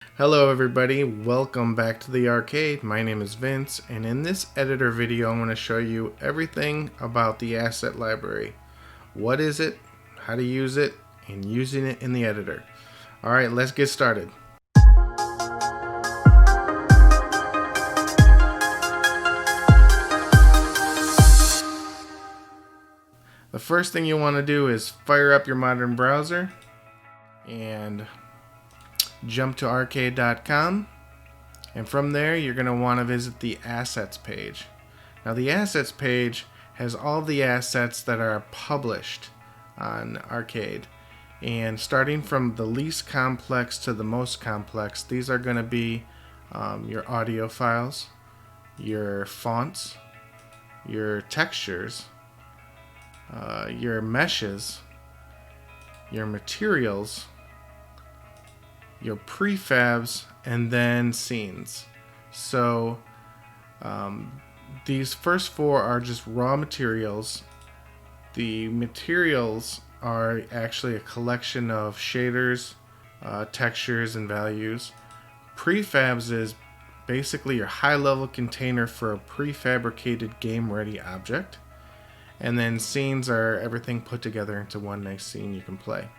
Hello everybody, welcome back to the arcade. My name is Vince, and in this editor video I'm going to show you everything about the asset library. What is it, how to use it, and using it in the editor. Alright, let's get started. The first thing you want to do is fire up your modern browser and jump to arcade.com, and from there you're going to want to visit the assets page. Now the assets page has all the assets that are published on Arcade, and starting from the least complex to the most complex, these are going to be your audio files, your fonts, your textures, your meshes, your materials, your prefabs, and then scenes. So these first four are just raw materials. The materials are actually a collection of shaders, textures, and values. Prefabs is basically your high-level container for a prefabricated game-ready object. And then scenes are everything put together into one nice scene you can play.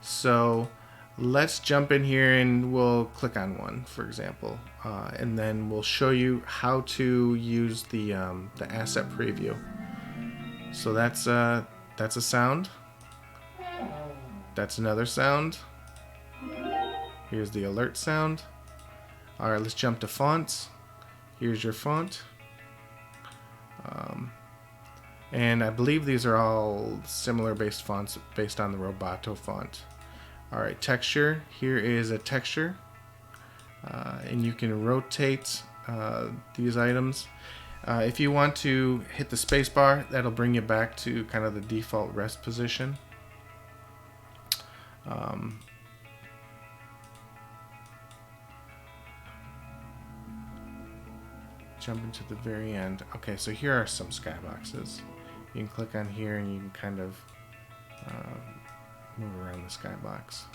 So let's jump in here and we'll click on one, for example, and then we'll show you how to use the asset preview. So that's a sound. That's another sound. Here's the alert sound. All right, let's jump to fonts. Here's your font. And I believe these are all similar based fonts based on the Roboto font. Alright, texture. Here is a texture. And you can rotate these items. If you want to hit the spacebar, that'll bring you back to kind of the default rest position. Jump into the very end. Okay, so here are some skyboxes. You can click on here and you can kind of move around the skybox.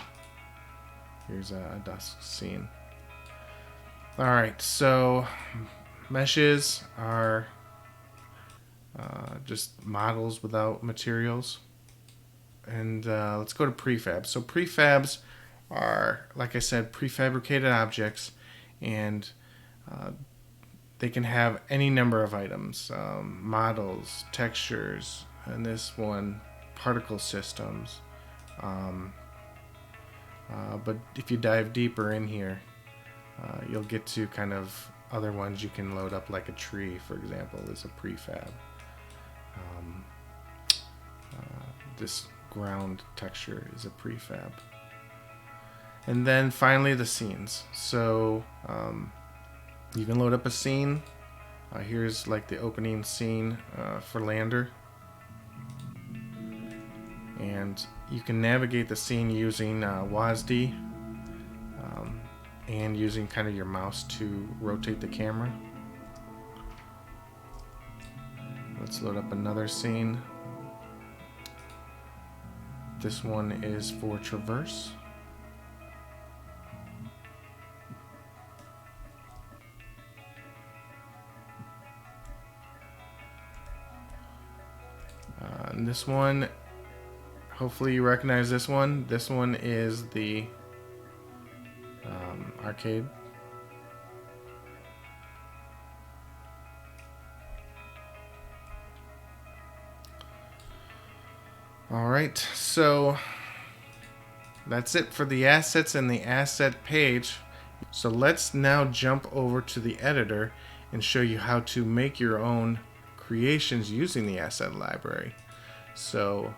Here's a dusk scene. Alright, so meshes are just models without materials. And let's go to prefabs. So prefabs are, like I said, prefabricated objects, and they can have any number of items, models, textures, and this one, particle systems. But if you dive deeper in here, you'll get to kind of other ones you can load up, like a tree, for example, is a prefab. This ground texture is a prefab. And then finally the scenes. So you can load up a scene. Here's like the opening scene for Lander. And you can navigate the scene using WASD and using kind of your mouse to rotate the camera. Let's load up another scene. This one is for Traverse. And this one, hopefully you recognize this one. This one is the arcade. Alright, so that's it for the assets and the asset page. So let's now jump over to the editor and show you how to make your own creations using the asset library. So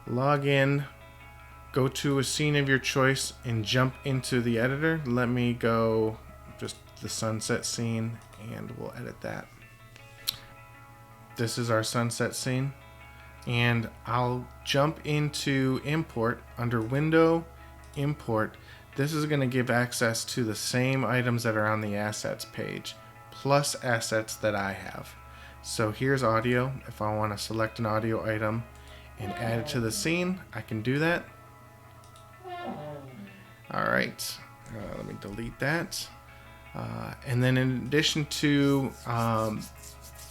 log in, go to a scene of your choice, and jump into the editor. Let me go just the sunset scene, and we'll edit that. This is our sunset scene, and I'll jump into import under window, import. This is going to give access to the same items that are on the assets page, plus assets that I have. So here's audio. If I want to select an audio item and add it to the scene, I can do that. Alright, Let me delete that. And then in addition to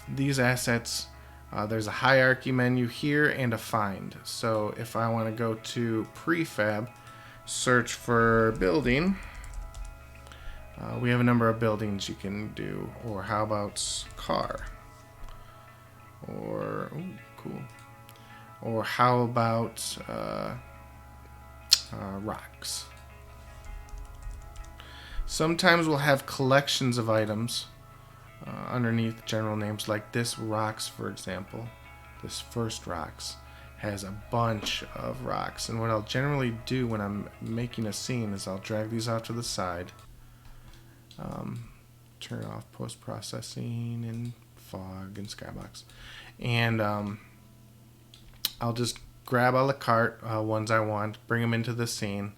these assets, there's a hierarchy menu here and a find. So if I want to go to prefab, search for building, we have a number of buildings you can do. Or how about car? Or, ooh, cool. Or how about rocks? Sometimes we'll have collections of items underneath general names, like this rocks, for example. This first rocks has a bunch of rocks, and what I'll generally do when I'm making a scene is I'll drag these off to the side, turn off post-processing and fog and skybox, and I'll just grab a la carte ones I want, bring them into the scene,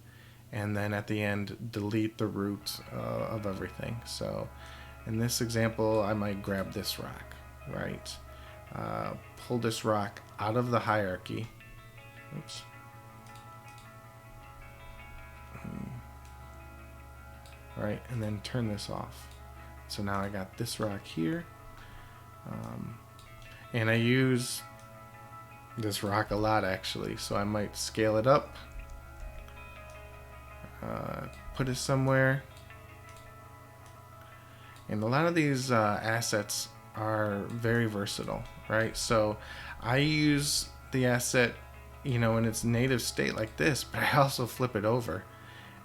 and then at the end delete the root of everything. So in this example, I might grab this rock, right? Pull this rock out of the hierarchy. Oops. All right, and then turn this off. So now I got this rock here, and I use this rock a lot actually, so I might scale it up, put it somewhere. And a lot of these assets are very versatile, right? So I use the asset, in its native state like this, but I also flip it over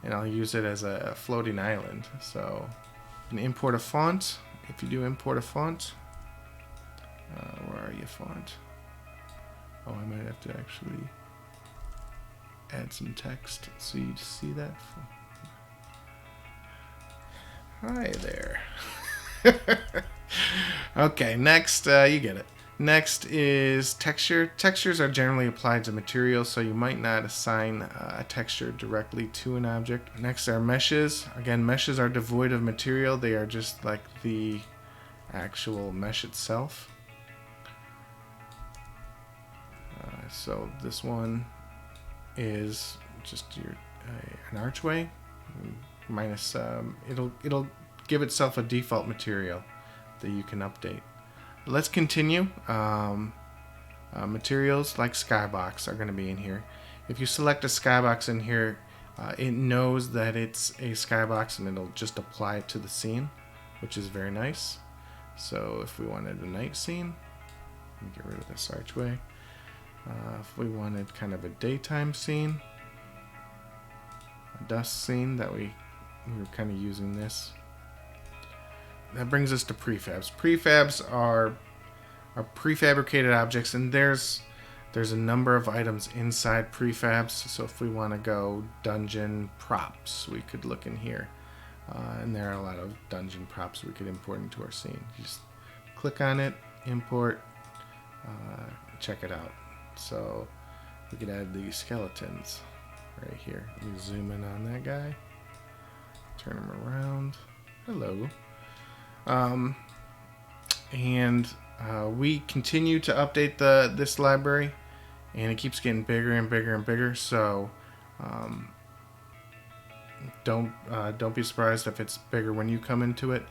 and I'll use it as a floating island. So you can import a font. If you do import a font, where are you, font? Oh, I might have to actually add some text so you see that. Hi there. Okay, next, you get it. Next is texture. Textures are generally applied to materials, so you might not assign a texture directly to an object. Next are meshes. Again, meshes are devoid of material. They are just like the actual mesh itself. So this one is just an archway minus it'll give itself a default material that you can update. Let's continue. Materials like skybox are going to be in here. If you select a skybox in here, it knows that it's a skybox and it'll just apply it to the scene, which is very nice. So if we wanted a night scene, let me get rid of this archway. If we wanted kind of a daytime scene, a dusk scene, that we were kind of using this. That brings us to prefabs. Prefabs are prefabricated objects, and there's a number of items inside prefabs. So if we want to go dungeon props, we could look in here, and there are a lot of dungeon props we could import into our scene. You just click on it, import, check it out. So we could add these skeletons right here. Let me zoom in on that guy, turn him around. Hello. We continue to update this library, and it keeps getting bigger and bigger and bigger. So don't be surprised if it's bigger when you come into it.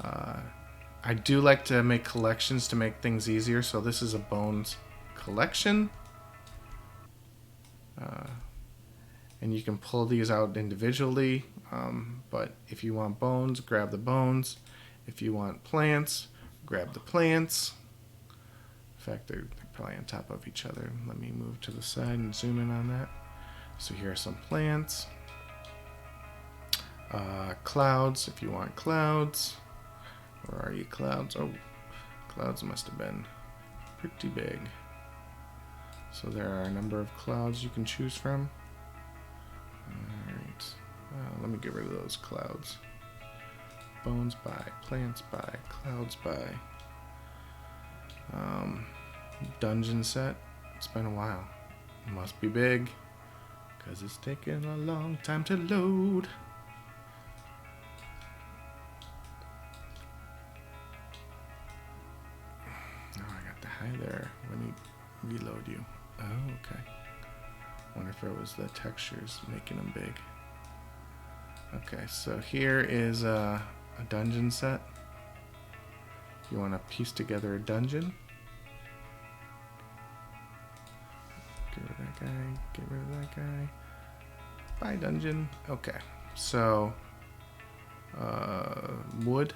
I do like to make collections to make things easier. So this is a bones collection, and you can pull these out individually, but if you want bones, grab the bones. If you want plants, grab the plants. In fact, they're probably on top of each other. Let me move to the side and zoom in on that. So here are some plants. Clouds, if you want clouds. Where are you, clouds? Oh, clouds must have been pretty big. So there are a number of clouds you can choose from. Alright, let me get rid of those clouds. Bones by, plants by, clouds by. Dungeon set. It's been a while. It must be big, because it's taken a long time to load. Oh, I got the high there. Let me reload you. Oh, okay. Wonder if it was the textures making them big. Okay, so here is a dungeon set. You want to piece together a dungeon. Get rid of that guy, get rid of that guy. Bye, dungeon. Okay, so wood.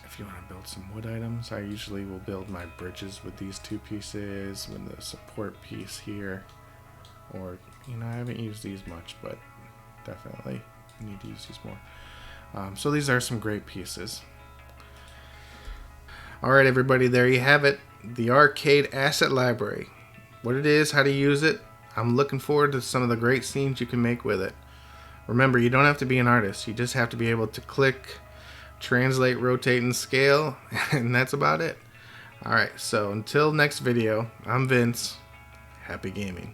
If you want to build some wood items, I usually will build my bridges with these two pieces, with the support piece here. Or, you know, I haven't used these much, but definitely need to use these more. So these are some great pieces. Alright everybody, there you have it. The Arcade Asset Library. What it is, how to use it. I'm looking forward to some of the great scenes you can make with it. Remember, you don't have to be an artist. You just have to be able to click, translate, rotate, and scale. And that's about it. Alright, so until next video, I'm Vince. Happy gaming.